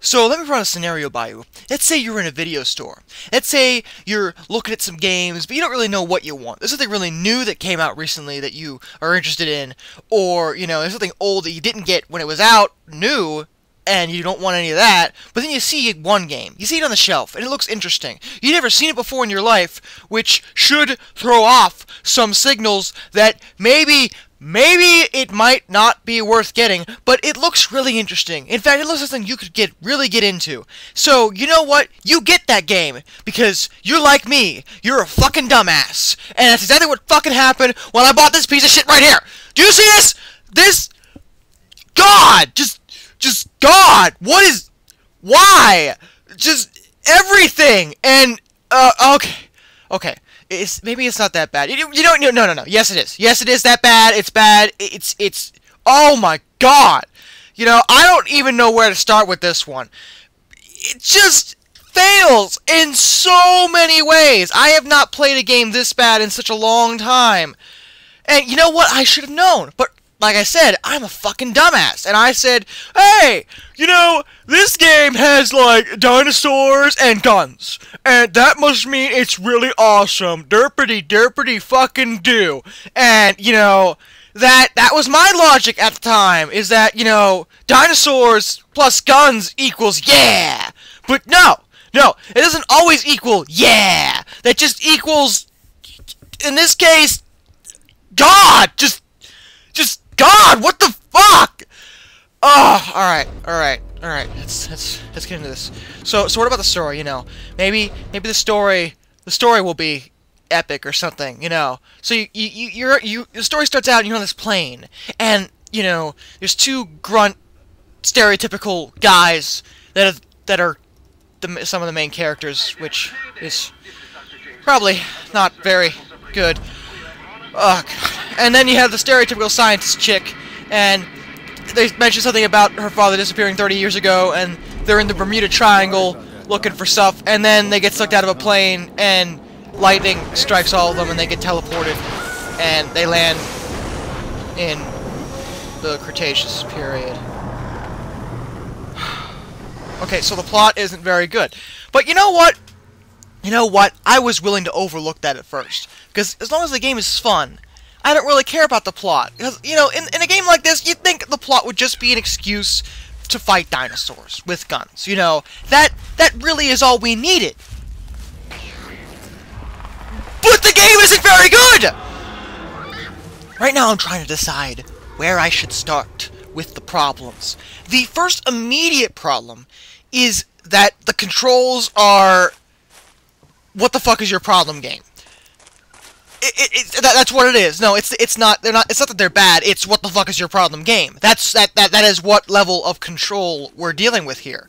So let me run a scenario by you. Let's say you're in a video store. Let's say you're looking at some games, but you don't really know what you want. There's something really new that came out recently that you are interested in, or, there's something old that you didn't get when it was out, new, and you don't want any of that, but then you see one game. You see it on the shelf, and it looks interesting. You've never seen it before in your life, which should throw off some signals that maybe it might not be worth getting, but it looks really interesting. In fact, it looks like something you could really get into. So, you know what? You get that game, because you're like me. You're a fucking dumbass. And that's exactly what fucking happened when I bought this piece of shit right here. Do you see this? This... God! Just God! Why? Just everything! And, okay. Maybe it's not that bad. No. Yes, it is. Yes, it is that bad. It's bad. It's, oh my God. I don't even know where to start with this one. It just fails in so many ways. I have not played a game this bad in such a long time. And you know what? I should have known. But like I said, I'm a fucking dumbass. And I said, hey, this game has, like, dinosaurs and guns. And that must mean it's really awesome. Derpity fucking do. And, that was my logic at the time. Is that, dinosaurs plus guns equals yeah. But no, it doesn't always equal yeah. That just equals, in this case, God. Just God, what the fuck? Oh, alright. Let's get into this. So what about the story, Maybe the story will be epic or something, So the story starts out, you're on this plane, and, there's two grunt, stereotypical guys that are some of the main characters, which is probably not very good. Oh, God. And then you have the stereotypical scientist chick, and they mention something about her father disappearing 30 years ago, and they're in the Bermuda Triangle looking for stuff, and then they get sucked out of a plane, and lightning strikes all of them, and they get teleported, and they land in the Cretaceous period. Okay, so the plot isn't very good. But you know what? I was willing to overlook that at first. Because as long as the game is fun, I don't really care about the plot. Because, in a game like this, you'd think the plot would just be an excuse to fight dinosaurs with guns. That really is all we needed. But the game isn't very good! Right now I'm trying to decide where I should start with the problems. The first immediate problem is that the controls are... What the fuck is your problem game? That's what it is. No, it's not that they're bad. It's what the fuck is your problem game. That is what level of control we're dealing with here.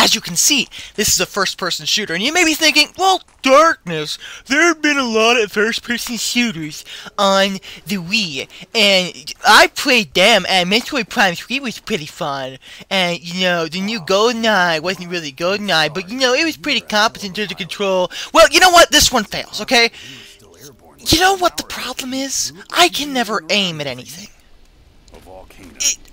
As you can see, this is a first-person shooter, and you may be thinking, well, darkness, there have been a lot of first-person shooters on the Wii, and I played them, and Metroid Prime 3 was pretty fun, and, the new GoldenEye wasn't really GoldenEye, but, it was pretty competent in terms of control. Well, you know what? This one fails, okay? You know what the problem is? I can never aim at anything.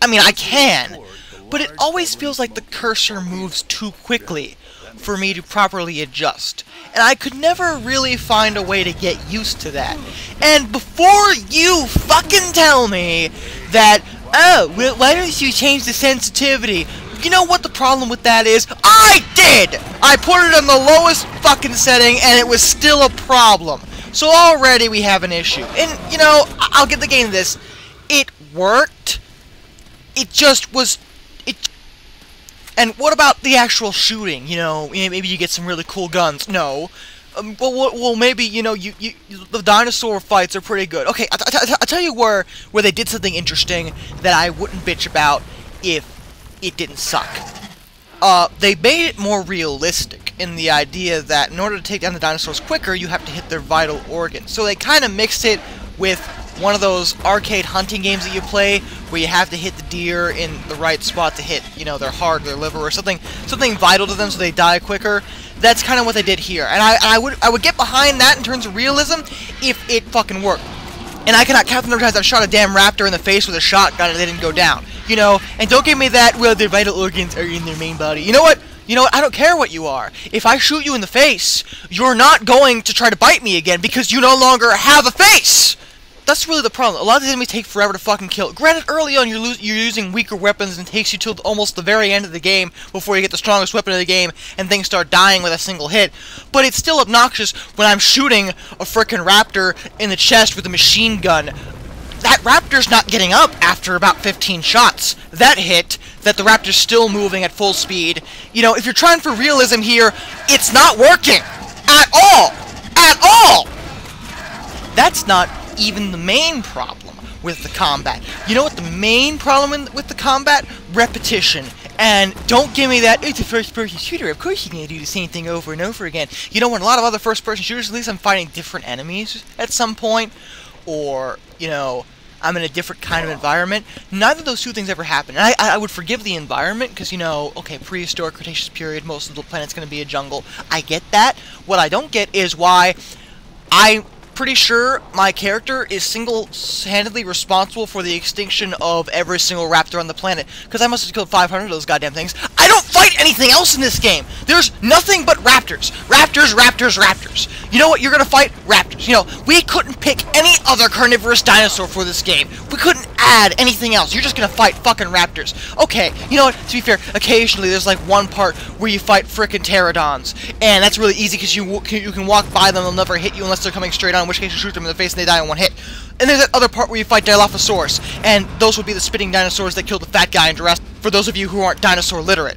I can, but it always feels like the cursor moves too quickly for me to properly adjust. And I could never really find a way to get used to that. And before you fucking tell me that, oh, well, why don't you change the sensitivity? You know what the problem with that is? I did! I put it on the lowest fucking setting and it was still a problem. So already we have an issue. And, I'll get the game to this. It worked. It just was... And what about the actual shooting? Maybe you get some really cool guns. No. Well, maybe, the dinosaur fights are pretty good. Okay, I'll tell you where they did something interesting that I wouldn't bitch about if it didn't suck. They made it more realistic in the idea that in order to take down the dinosaurs quicker, you have to hit their vital organs. So they kind of mixed it with one of those arcade hunting games that you play where you have to hit the deer in the right spot to hit, their heart, their liver, or something vital to them so they die quicker. That's kind of what they did here. And I would get behind that in terms of realism if it fucking worked. And I cannot count the number of times I've shot a damn raptor in the face with a shotgun and they didn't go down. you know, and don't give me that, well, their vital organs are in their main body. You know what? You know what? I don't care what you are. If I shoot you in the face, you're not going to try to bite me again because you no longer have a face! That's really the problem. A lot of these enemies take forever to fucking kill. Granted, early on you're using weaker weapons and it takes you till almost the very end of the game before you get the strongest weapon of the game and things start dying with a single hit. But it's still obnoxious when I'm shooting a frickin' raptor in the chest with a machine gun. That raptor's not getting up after about 15 shots. That hit, that the raptor's still moving at full speed. You know, if you're trying for realism here, it's not working! At all! At all! That's not even the main problem with the combat. You know what the main problem with the combat? Repetition. And don't give me that, it's a first-person shooter, of course you're going to do the same thing over and over again. You know, when a lot of other first-person shooters, at least I'm fighting different enemies at some point, or, you know, I'm in a different kind of environment. Neither of those two things ever happen. And I would forgive the environment, because, you know, okay, prehistoric, Cretaceous period, most of the planet's going to be a jungle. I get that. What I don't get is why I'm pretty sure my character is single-handedly responsible for the extinction of every single raptor on the planet, because I must have killed 500 of those goddamn things. I don't fight anything else in this game! There's nothing but raptors! Raptors, raptors, raptors! You know what you're gonna fight? Raptors. You know, we couldn't pick any other carnivorous dinosaur for this game. We couldn't add anything else. You're just gonna fight fucking raptors. Okay, you know what, to be fair, occasionally there's like one part where you fight frickin' pterodons, and that's really easy because you can walk by them, they'll never hit you unless they're coming straight on, in which case you shoot them in the face and they die in one hit. And there's that other part where you fight Dilophosaurus, and those would be the spitting dinosaurs that killed the fat guy in Jurassic, for those of you who aren't dinosaur literate.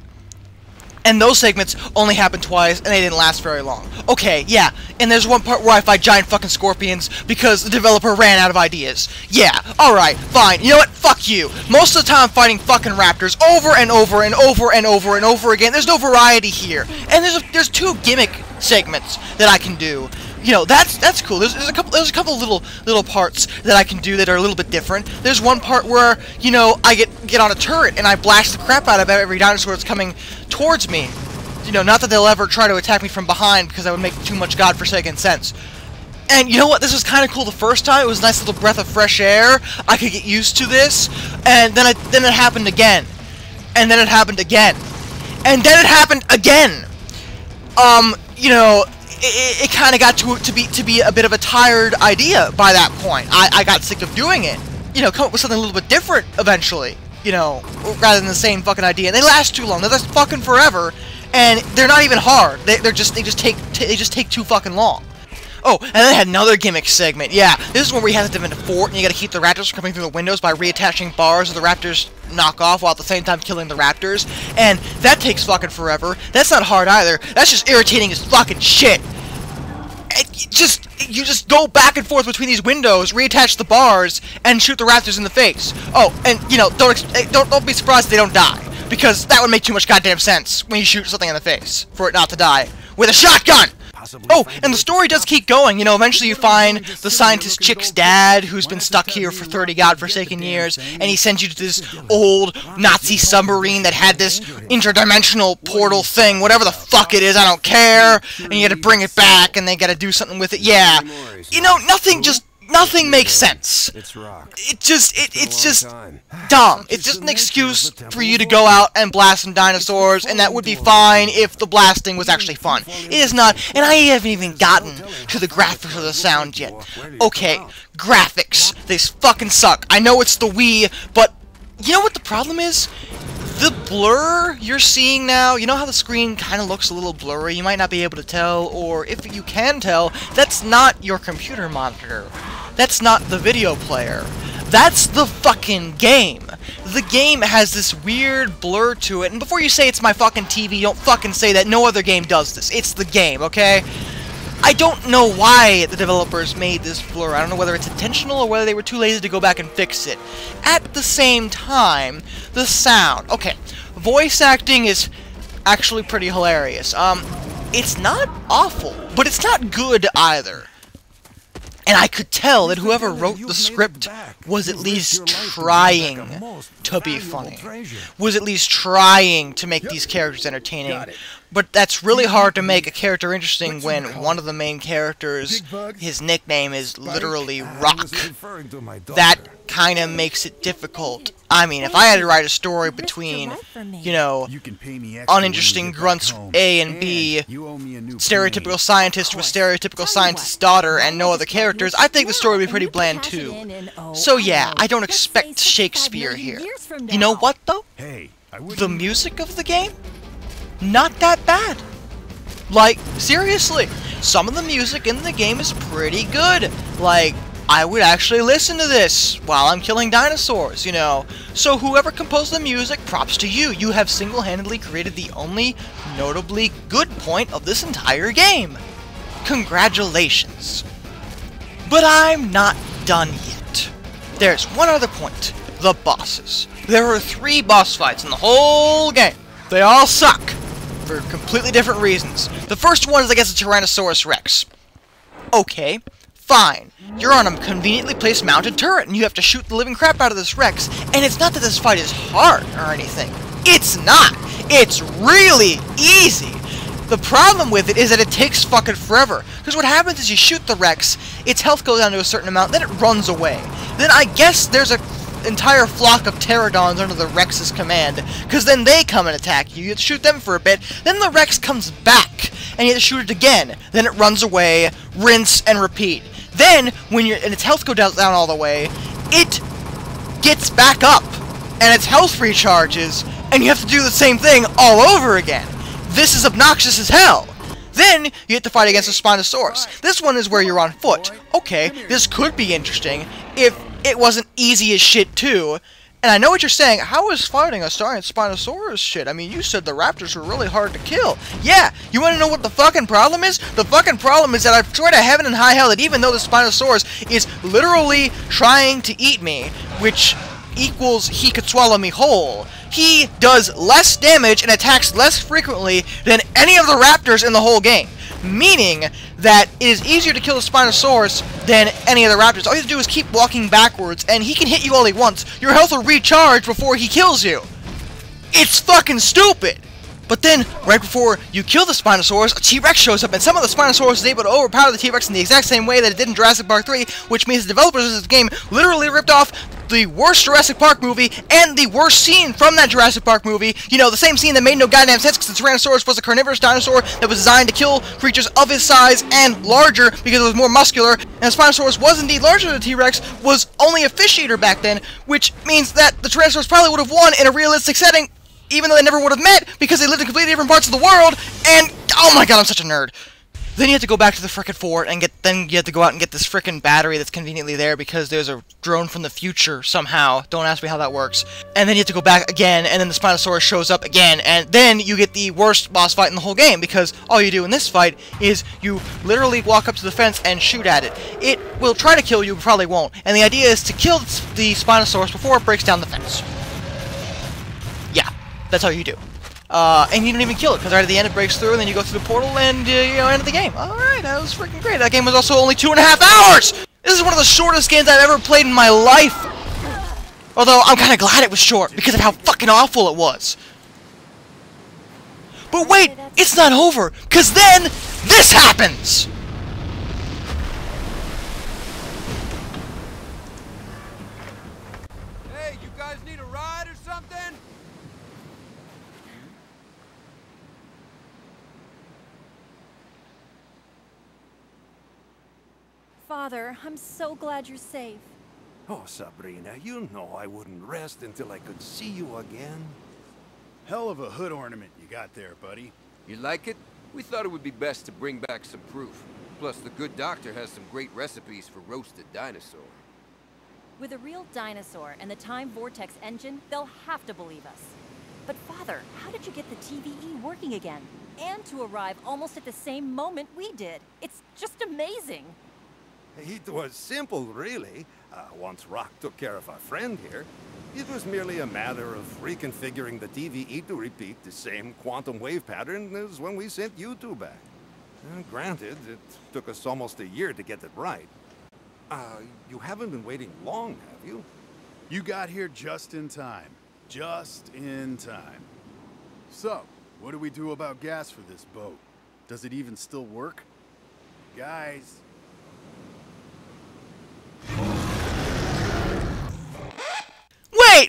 And those segments only happened twice, and they didn't last very long. Okay, yeah, and there's one part where I fight giant fucking scorpions because the developer ran out of ideas. Yeah, alright, fine. You know what? Fuck you. Most of the time I'm fighting fucking raptors over and over and over and over and over again. There's no variety here. And there's two gimmick segments that I can do. You know, that's cool. There's a couple little parts that I can do that are a little bit different. There's one part where, you know, I get on a turret and I blast the crap out of every dinosaur that's coming towards me. You know, not that they'll ever try to attack me from behind because that would make too much godforsaken sense. And you know what? This was kind of cool the first time. It was a nice little breath of fresh air. I could get used to this. And then it happened again. And then it happened again. And then it happened again. You know, it kind of got to be a bit of a tired idea by that point. I got sick of doing it. You know, come up with something a little bit different eventually. You know, rather than the same fucking idea. And they last too long. They last fucking forever, and they're not even hard. They just take too fucking long. Oh, and then I had another gimmick segment. Yeah, this is where we have to defend a fort, and you gotta keep the raptors from coming through the windows by reattaching bars so the raptors knock off while at the same time killing the raptors. And that takes fucking forever. That's not hard either. That's just irritating as fucking shit. And you just go back and forth between these windows, reattach the bars, and shoot the raptors in the face. Oh, and you know, don't be surprised if they don't die, because that would make too much goddamn sense when you shoot something in the face for it not to die with a shotgun. Oh, and the story does keep going. You know, eventually you find the scientist chick's dad, who's been stuck here for 30 godforsaken years, and he sends you to this old Nazi submarine that had this interdimensional portal thing, whatever the fuck it is, I don't care, and you gotta bring it back, and they gotta do something with it. Yeah, you know, nothing makes sense. It's just dumb. It's just an excuse for you to go out and blast some dinosaurs, and that would be fine if the blasting was actually fun. It is not, and I haven't even gotten to the graphics or the sound yet. Okay, graphics. They fucking suck. I know it's the Wii, but you know what the problem is? The blur you're seeing now, you know how the screen kind of looks a little blurry? You might not be able to tell, or if you can tell, that's not your computer monitor. That's not the video player. That's the fucking game. The game has this weird blur to it, and before you say it's my fucking TV, don't fucking say that. No other game does this. It's the game, okay? I don't know why the developers made this blur. I don't know whether it's intentional or whether they were too lazy to go back and fix it. At the same time, the sound. Okay, voice acting is actually pretty hilarious. It's not awful, but it's not good either. And I could tell that whoever wrote the script was at least trying to be funny. Was at least trying to make these characters entertaining. But that's really hard to make a character interesting when one of the main characters, his nickname is literally Rock. That kind of makes it difficult. I mean, if I had to write a story between, you know, uninteresting grunts A and B, stereotypical scientist with stereotypical scientist's daughter, and no other characters, I think the story would be pretty bland too. So yeah, I don't expect Shakespeare here. You know what though? The music of the game? Not that bad. Like, seriously, some of the music in the game is pretty good. Like, I would actually listen to this while I'm killing dinosaurs, you know. So whoever composed the music, props to you. You have single-handedly created the only notably good point of this entire game. Congratulations. But I'm not done yet. There's one other point. The bosses. There are 3 boss fights in the whole game. They all suck. For completely different reasons. The first one is against a Tyrannosaurus Rex. Okay. Fine. You're on a conveniently placed mounted turret, and you have to shoot the living crap out of this Rex, and it's not that this fight is hard or anything. It's not! It's really easy! The problem with it is that it takes fucking forever, because what happens is you shoot the Rex, its health goes down to a certain amount, then it runs away. Then I guess there's an entire flock of pterodons under the Rex's command, because then they come and attack you. You have to shoot them for a bit, then the Rex comes back, and you have to shoot it again. Then it runs away, rinse, and repeat. Then, when its health goes down all the way, it gets back up, and its health recharges, and you have to do the same thing all over again. This is obnoxious as hell. Then, you have to fight against a Spinosaurus. This one is where you're on foot. Okay, this could be interesting if it wasn't easy as shit too. And I know what you're saying, how is fighting a giant Spinosaurus shit? I mean, you said the raptors were really hard to kill. Yeah, you want to know what the fucking problem is? The fucking problem is that I've tried to heaven and high hell that even though the Spinosaurus is literally trying to eat me, which equals he could swallow me whole, he does less damage and attacks less frequently than any of the raptors in the whole game. Meaning that it is easier to kill the Spinosaurus than any of the raptors. All you have to do is keep walking backwards, and he can hit you all he wants. Your health will recharge before he kills you. It's fucking stupid! But then, right before you kill the Spinosaurus, a T-Rex shows up, and some of the Spinosaurus is able to overpower the T-Rex in the exact same way that it did in Jurassic Park 3, which means the developers of this game literally ripped off the worst Jurassic Park movie and the worst scene from that Jurassic Park movie. You know, the same scene that made no goddamn sense because the Tyrannosaurus was a carnivorous dinosaur that was designed to kill creatures of his size and larger because it was more muscular, and the Spinosaurus was indeed larger than the T-Rex, was only a fish eater back then, which means that the Tyrannosaurus probably would have won in a realistic setting, even though they never would have met, because they lived in completely different parts of the world, and oh my god, I'm such a nerd. Then you have to go back to the frickin' fort, and then you have to go out and get this frickin' battery that's conveniently there, because there's a drone from the future, somehow. Don't ask me how that works. And then you have to go back again, and then the Spinosaurus shows up again, and then you get the worst boss fight in the whole game, because all you do in this fight is you literally walk up to the fence and shoot at it. It will try to kill you, but probably won't. And the idea is to kill the Spinosaurus before it breaks down the fence. Yeah. That's all you do. And you don't even kill it, because right at the end it breaks through, and then you go through the portal, and, you know, end of the game. Alright, that was freaking great. That game was also only 2.5 hours! This is one of the shortest games I've ever played in my life! Although, I'm kinda glad it was short, because of how fucking awful it was. But wait, it's not over, because then, this happens! Hey, you guys need a ride or something? Father, I'm so glad you're safe. Oh, Sabrina, you know I wouldn't rest until I could see you again. Hell of a hood ornament you got there, buddy. You like it? We thought it would be best to bring back some proof. Plus, the good doctor has some great recipes for roasted dinosaur. With a real dinosaur and the time vortex engine, they'll have to believe us. But Father, how did you get the TVE working again? And to arrive almost at the same moment we did. It's just amazing. It was simple, really. Once Rock took care of our friend here, it was merely a matter of reconfiguring the TVE to repeat the same quantum wave pattern as when we sent you two back. Granted, it took us almost a year to get it right. You haven't been waiting long, have you? You got here just in time. Just in time. So, what do we do about gas for this boat? Does it even still work? Guys...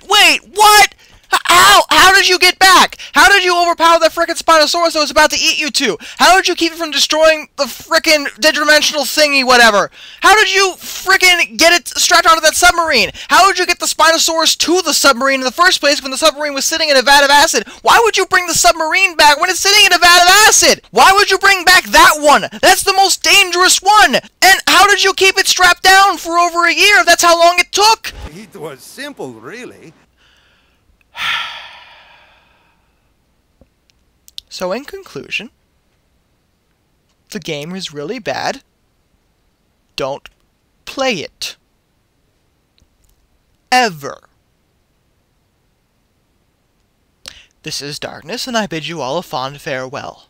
Wait, what? How did you get back? How did you overpower that frickin' Spinosaurus that was about to eat you two? How did you keep it from destroying the frickin' dimensional thingy, whatever? How did you frickin' get it strapped onto that submarine? How did you get the Spinosaurus to the submarine in the first place when the submarine was sitting in a vat of acid? Why would you bring the submarine back when it's sitting in a vat of acid? Why would you bring back that one? That's the most dangerous one! And how did you keep it strapped down for over a year if that's how long it took? It was simple, really. So in conclusion, the game is really bad. Don't play it. Ever. This is Darkness, and I bid you all a fond farewell.